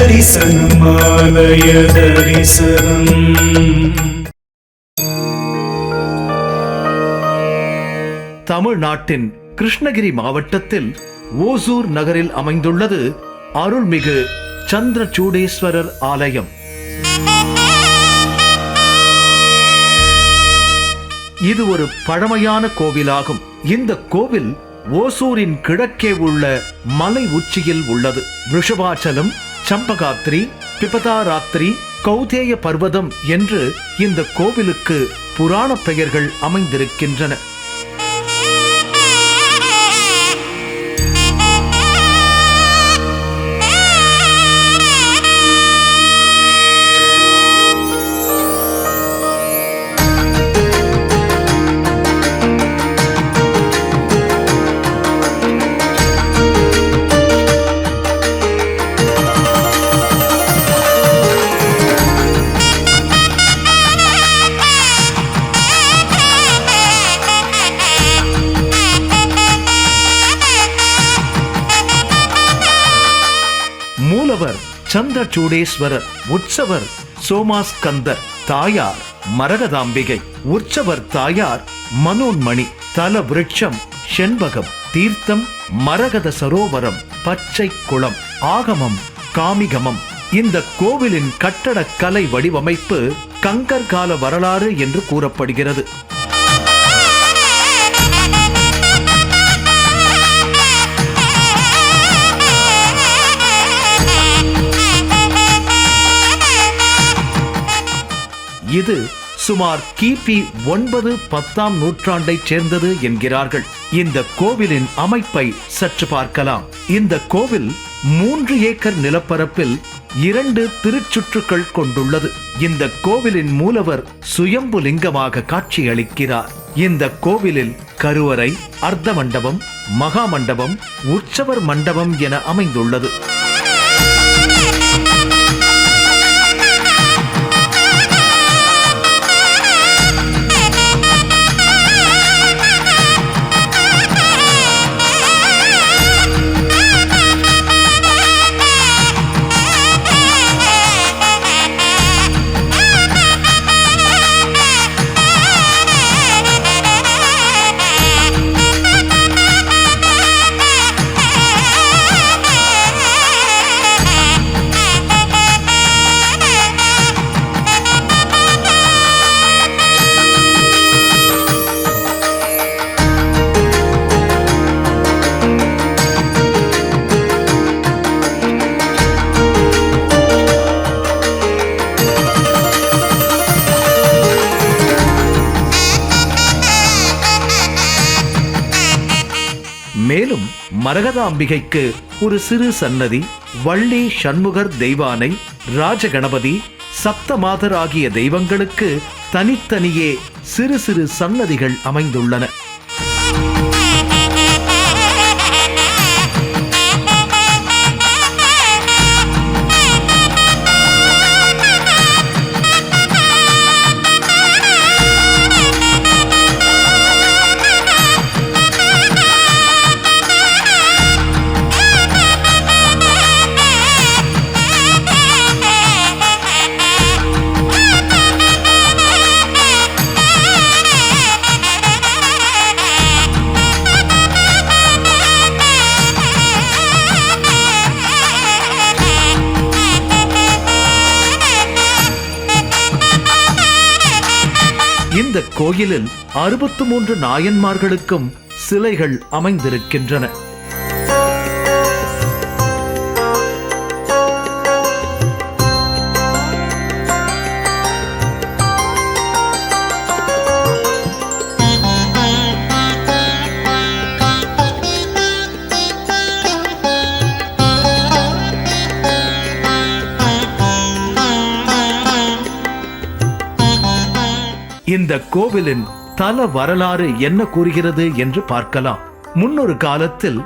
தரிசனம் ஆலய தரிசனம். தமிழ்நாட்டின் கிருஷ்ணகிரி மாவட்டத்தில் ஓசூர் நகரில் அமைந்துள்ளது அருள்மிகு சந்திரசூடேஸ்வரர் ஆலயம். இது ஒரு பழமையான கோவிலாகும். இந்த கோவில் ஓசூரின் கிழக்கே உள்ள மலை உச்சியில் உள்ளது. ரிஷபாச்சலம், சம்பகாத்ரி, பிபதாராத்திரி, கௌதேய பர்வதம் என்று இந்த கோவிலுக்கு புராண பெயர்கள் அமைந்திருக்கின்றன. மூலவர் சந்திரசூடேஸ்வரர், உற்சவர் சோமாஸ்கந்தர், தாயார் மரகதாம்பிகை. உற்சவர் தாயார் மனோன்மணி. தல விருட்சம் செண்பகம், தீர்த்தம் மரகத சரோவரம், பச்சை குளம், ஆகமம் காமிகமம். இந்த கோவிலின் கட்டடக்கலை வடிவமைப்பு கங்கர் கால வரலாறு என்று கூறப்படுகிறது. இது சுமார் கிபி 9-10 நூற்றாண்டை சேர்ந்தது என்கிறார்கள். இந்த கோவிலின் அமைப்பை சற்று பார்க்கலாம். இந்த கோவில் 3 ஏக்கர் நிலப்பரப்பில் 2 திருச்சுற்றுக்கள் கொண்டுள்ளது. இந்த கோவிலின் மூலவர் சுயம்பு லிங்கமாக காட்சியளிக்கிறார். இந்த கோவிலில் கருவறை, அர்த்த மண்டபம், மகா மண்டபம், உற்சவர் மண்டபம் என அமைந்துள்ளது. மேலும் மரகதாம்பிகைக்கு ஒரு சிறு சன்னதி, வள்ளி சண்முகர் தெய்வானை, ராஜகணபதி, சப்தமாதர் ஆகிய தெய்வங்களுக்கு தனித்தனியே சிறு சிறு சன்னதிகள் அமைந்துள்ளன. இந்த கோயிலில் 63 நாயன்மார்களுக்கும் சிலைகள் அமைந்திருக்கின்றன. இந்த கோவிலின் தல வரலாறு என்ன கூறுகிறது என்று பார்க்கலாம். முன்னொரு காலத்தில்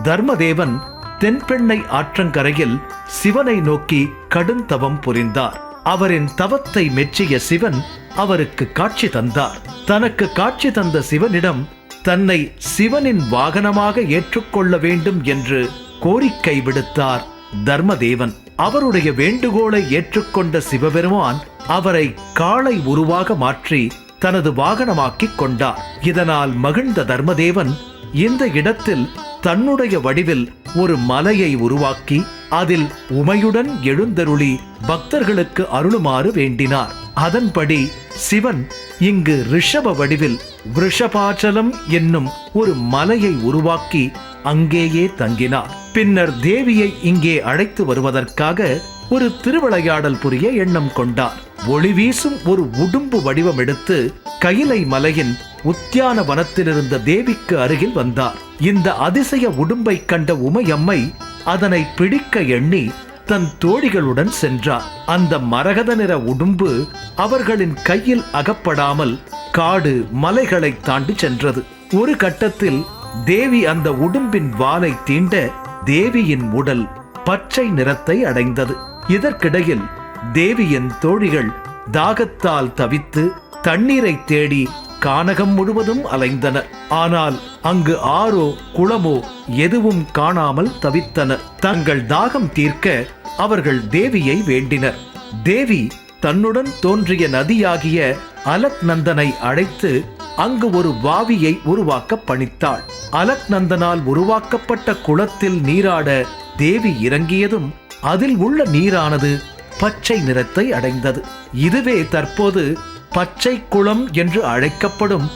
தர்மதேவன் தென்பெண்ணை ஆற்றங்கரையில் சிவனை நோக்கி கடுந்தவம் புரிந்தார். அவரின் தவத்தை மெச்சிய சிவன் அவருக்கு காட்சி தந்தார். தனக்கு காட்சி தந்த சிவனிடம் தன்னை சிவனின் வாகனமாக ஏற்றுக்கொள்ள வேண்டும் என்று கோரிக்கை விடுத்தார் தர்மதேவன். அவருடைய வேண்டுகோளை ஏற்றுக்கொண்ட சிவபெருமான் அவரை காளை உருவாக மாற்றி தனது வாகனமாக்கிக் கொண்டார். இதனால் மகிழ்ந்த தர்மதேவன் இந்த இடத்தில் தன்னுடைய வடிவில் ஒரு மலையை உருவாக்கி அதில் உமையுடன் எழுந்தருளி பக்தர்களுக்கு அருளுமாறு வேண்டினார். அதன்படி சிவன் இங்கு ரிஷப வடிவில் விருஷபாச்சலம் என்னும் ஒரு மலையை உருவாக்கி அங்கேயே தங்கினார். பின்னர் தேவியை இங்கே அழைத்து வருவதற்காக ஒரு திருவிளையாடல் புரிய எண்ணம் கொண்டார். ஒளி வீசும் ஒரு உடும்பு வடிவம் எடுத்து கையிலை மலையின் உத்தியான வனத்திலிருந்த தேவிக்கு அருகில் வந்தார். இந்த அதிசய உடும்பை கண்ட உமையம்மை அதனை பிடிக்க எண்ணி தன் தோழிகளுடன் சென்றார். அந்த மரகத நிற உடும்பு அவர்களின் கையில் அகப்படாமல் காடு மலைகளை தாண்டி சென்றது. ஒரு கட்டத்தில் தேவி அந்த உடும்பின் வாலை தீண்ட தேவியின் உடல் பச்சை நிறத்தை அடைந்தது. இதற்கிடையில் தேவியின் தோழிகள் தாகத்தால் தவித்து தண்ணீரை தேடி கானகம் முழுவதும் அலைந்தனர். ஆனால் அங்கு ஆறோ குளமோ எதுவும் காணாமல் தவித்தனர். தங்கள் தாகம் தீர்க்க அவர்கள் தேவியை வேண்டினர். தேவி தன்னுடன் தோன்றிய நதியாகிய அலக்நந்தனை அழைத்து அங்கு ஒரு வாவியை உருவாக்க பணித்தாள். அலக்நந்தனால் உருவாக்கப்பட்ட குளத்தில் நீராட தேவி இறங்கியதும் அதில் உள்ள நீரானது பச்சை நிறத்தை அடைந்தது. இதுவே தற்போது பச்சை குளம் என்று அழைக்கப்படும்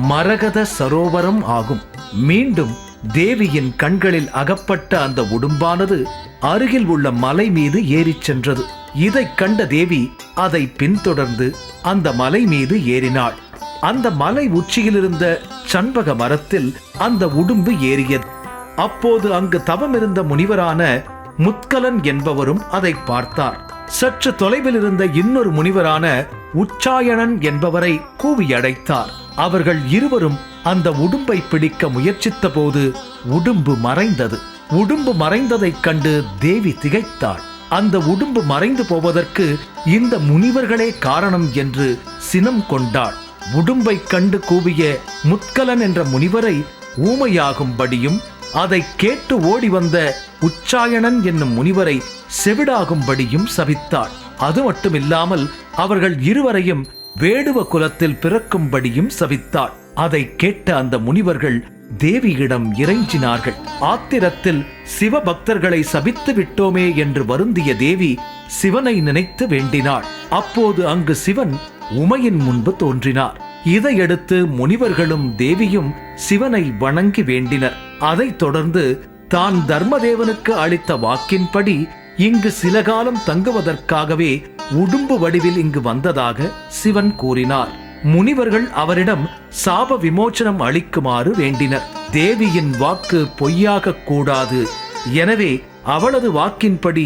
மரகத சரோவரம் ஆகும். மீண்டும் தேவியின் கண்களில் அகப்பட்ட அந்த உடும்பானது அருகில் உள்ள மலை மீது ஏறிச் சென்றது. இதைக் கண்ட தேவி அதை பின்தொடர்ந்து அந்த மலை மீது ஏறினாள். அந்த மலை உச்சியிலிருந்த சண்பக மரத்தில் அந்த உடும்பு ஏறியது. அப்போது அங்கு தவமிருந்த முனிவரான முத்கலன் என்பவரும் அதை பார்த்தார். சற்று தொலைவில் இருந்த இன்னொரு முனிவரான உச்சாயணன் என்பவரை கூவி அழைத்தார். அவர்கள் இருவரும் அந்த உடும்பை பிடிக்க முயற்சித்த போது உடும்பு மறைந்தது. உடும்பு மறைந்ததைக் கண்டு தேவி திகைத்தாள். அந்த உடும்பு மறைந்து போவதற்கு இந்த முனிவர்களே காரணம் என்று சினம் கொண்டாள். உடும்பை கண்டு கூவிய முத்கலன் என்ற முனிவரை ஊமையாகும்படியும் அதை கேட்டு ஓடி வந்த உச்சாயணன் என்னும் முனிவரை செவிடாகும்படியும் சபித்தாள். அது மட்டுமில்லாமல் அவர்கள் இருவரையும் வேடுவ குலத்தில் பிறக்கும்படியும் சபித்தாள். அதை கேட்ட அந்த முனிவர்கள் தேவியிடம் இறைஞ்சினார்கள். ஆத்திரத்தில் சிவபக்தர்களை சபித்து விட்டோமே என்று வருந்திய தேவி சிவனை நினைத்து வேண்டினாள். அப்போது அங்கு சிவன் உமையின் முன்பு தோன்றினார். இதையடுத்து முனிவர்களும் தேவியும் சிவனை வணங்கி வேண்டினர். அதைத் தொடர்ந்து தான் தர்மதேவனுக்கு அளித்த வாக்கின்படி இங்கு சில காலம் தங்குவதற்காகவே உடும்பு வடிவில் இங்கு வந்ததாக சிவன் கூறினார். முனிவர்கள் அவரிடம் சாப விமோச்சனம் அளிக்குமாறு வேண்டினர். தேவியின் வாக்கு பொய்யாக கூடாது, எனவே அவளது வாக்கின்படி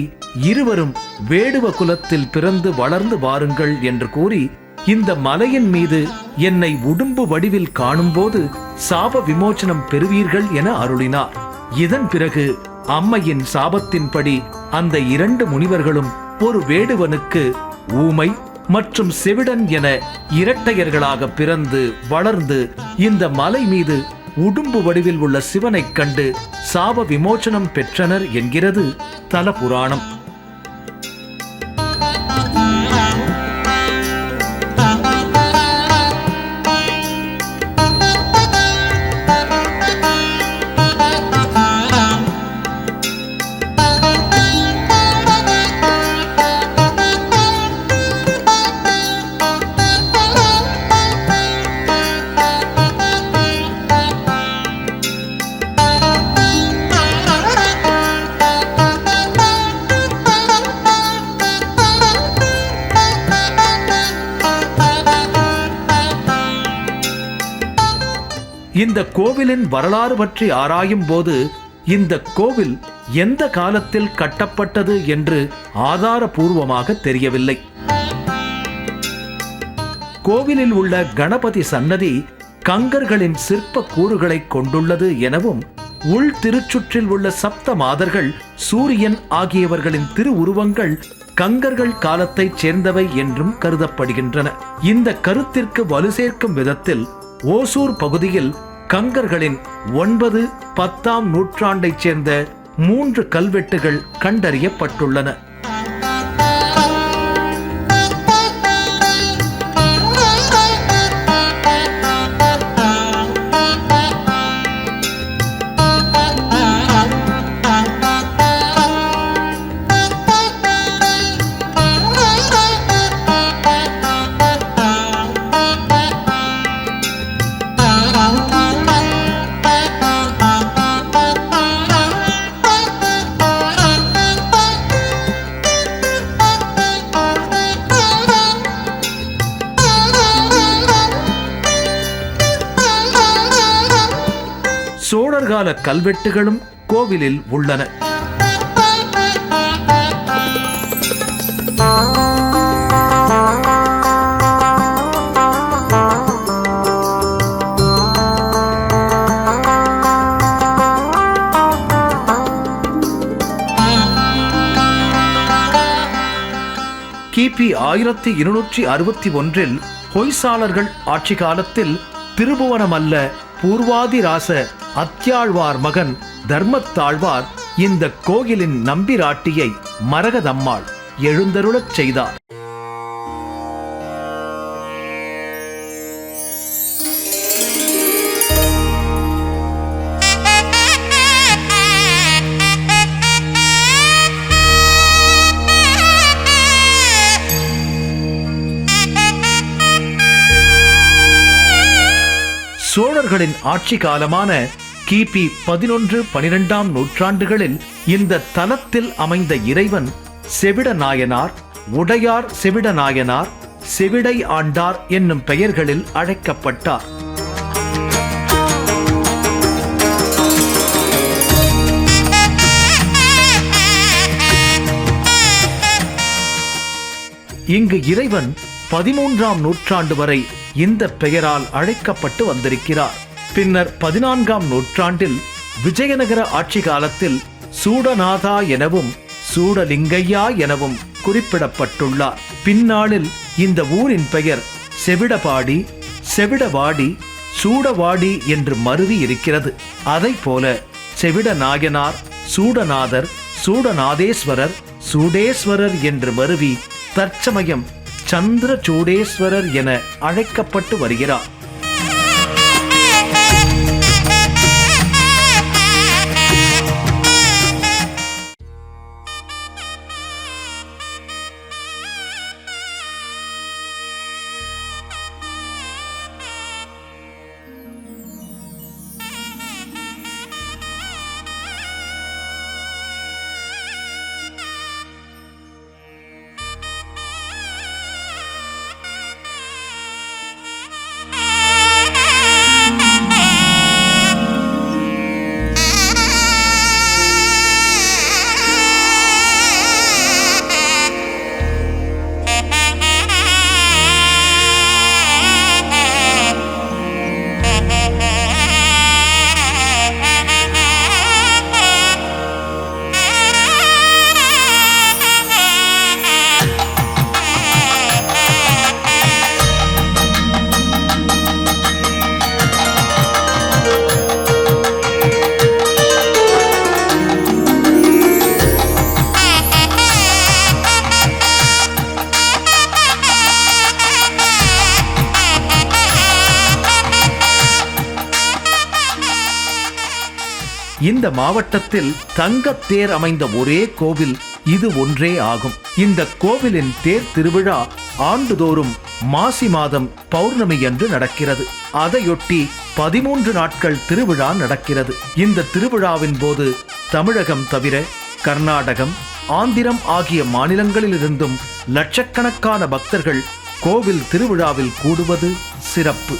இருவரும் வேடுவ குலத்தில் பிறந்து வளர்ந்து வாருங்கள் என்று கூறி இந்த மலையின் மீது என்னை உடும்பு வடிவில் காணும்போது சாப விமோச்சனம் பெறுவீர்கள் என அருளினார். இதன் பிறகு அம்மையின் சாபத்தின்படி அந்த இரண்டு முனிவர்களும் ஒரு வேடுவனுக்கு ஊமை மற்றும் செவிடன் என இரட்டையர்களாக பிறந்து வளர்ந்து இந்த மலை மீது உடும்பு வடிவில் உள்ள சிவனைக் கண்டு சாப விமோச்சனம் பெற்றனர் என்கிறது தல புராணம். இந்த கோவிலின் வரலாறு பற்றி ஆராயும் போது இந்த கோவில் எந்த காலத்தில் கட்டப்பட்டது என்று ஆதாரபூர்வமாக தெரியவில்லை. கோவிலில் உள்ள கணபதி சன்னதி கங்கர்களின் சிற்ப கூறுகளை கொண்டுள்ளது எனவும் உள் திருச்சுற்றில் உள்ள சப்த மாதர்கள் சூரியன் ஆகியவர்களின் திருவுருவங்கள் கங்கர்கள் காலத்தைச் சேர்ந்தவை என்றும் கருதப்படுகின்றன. இந்த கருத்திற்கு வலு சேர்க்கும் விதத்தில் ஓசூர் பகுதியில் கங்கர்களின் 9-10 நூற்றாண்டைச் சேர்ந்த 3 கல்வெட்டுகள் கண்டறியப்பட்டுள்ளன. சங்ககால கல்வெட்டுகளும் கோவிலில் உள்ளன. கிபி 1261 ஹொய்சாளர்கள் ஆட்சி காலத்தில் திருபுவனமல்ல பூர்வாதிராச அத்தியாழ்வார் மகன் தர்மத்தாழ்வார் இந்த கோயிலின் நம்பிராட்டியை மரகதம்மாள் எழுந்தருளச் செய்தார். சோழர்களின் ஆட்சி காலமான கிபி 11-12 நூற்றாண்டுகளில் இந்த தலத்தில் அமைந்த இறைவன் செவிட நாயனார், உடையார் செவிட நாயனார், செவிடை ஆண்டார் என்னும் பெயர்களில் அழைக்கப்பட்டார். இங்கு இறைவன் 13ஆம் நூற்றாண்டு வரை இந்த பெயரால் அழைக்கப்பட்டு வந்திருக்கிறார். பின்னர் 14ஆம் நூற்றாண்டில் விஜயநகர ஆட்சி காலத்தில் சூடநாதா எனவும் சூடலிங்கையா எனவும் குறிப்பிடப்பட்டுள்ளார். பின்னாளில் இந்த ஊரின் பெயர் செவிடபாடி, செவிடவாடி, சூடவாடி என்று மருவி இருக்கிறது. அதைப்போல செவிட நாயனார், சூடநாதர், சூடநாதேஸ்வரர், சூடேஸ்வரர் என்று மருவி தற்சமயம் சந்திரசூடேஸ்வரர் என அழைக்கப்பட்டு வருகிறார். இந்த மாவட்டத்தில் தங்கத்தேர் அமைந்த ஒரே கோவில் இது ஒன்றே ஆகும். இந்த கோவிலின் தேர் திருவிழா ஆண்டுதோறும் மாசி மாதம் பௌர்ணமி அன்று நடக்கிறது. அதையொட்டி 13 நாட்கள் திருவிழா நடக்கிறது. இந்த திருவிழாவின் போது தமிழகம் தவிர கர்நாடகம், ஆந்திரம் ஆகிய மாநிலங்களிலிருந்தும் லட்சக்கணக்கான பக்தர்கள் கோவில் திருவிழாவில் கூடுவது சிறப்பு.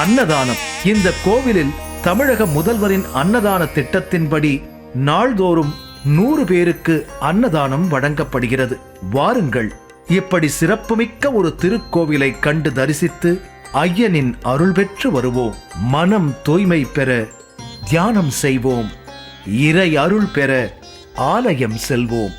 அன்னதானம். இந்த கோவிலில் தமிழக முதல்வரின் அன்னதான திட்டத்தின்படி நாள்தோறும் 100 பேருக்கு அன்னதானம் வழங்கப்படுகிறது. வாருங்கள், இப்படி சிறப்புமிக்க ஒரு திருக்கோவிலை கண்டு தரிசித்து ஐயனின் அருள் பெற்று வருவோம். மனம் தூய்மை பெற தியானம் செய்வோம். இறை அருள் பெற ஆலயம் செல்வோம்.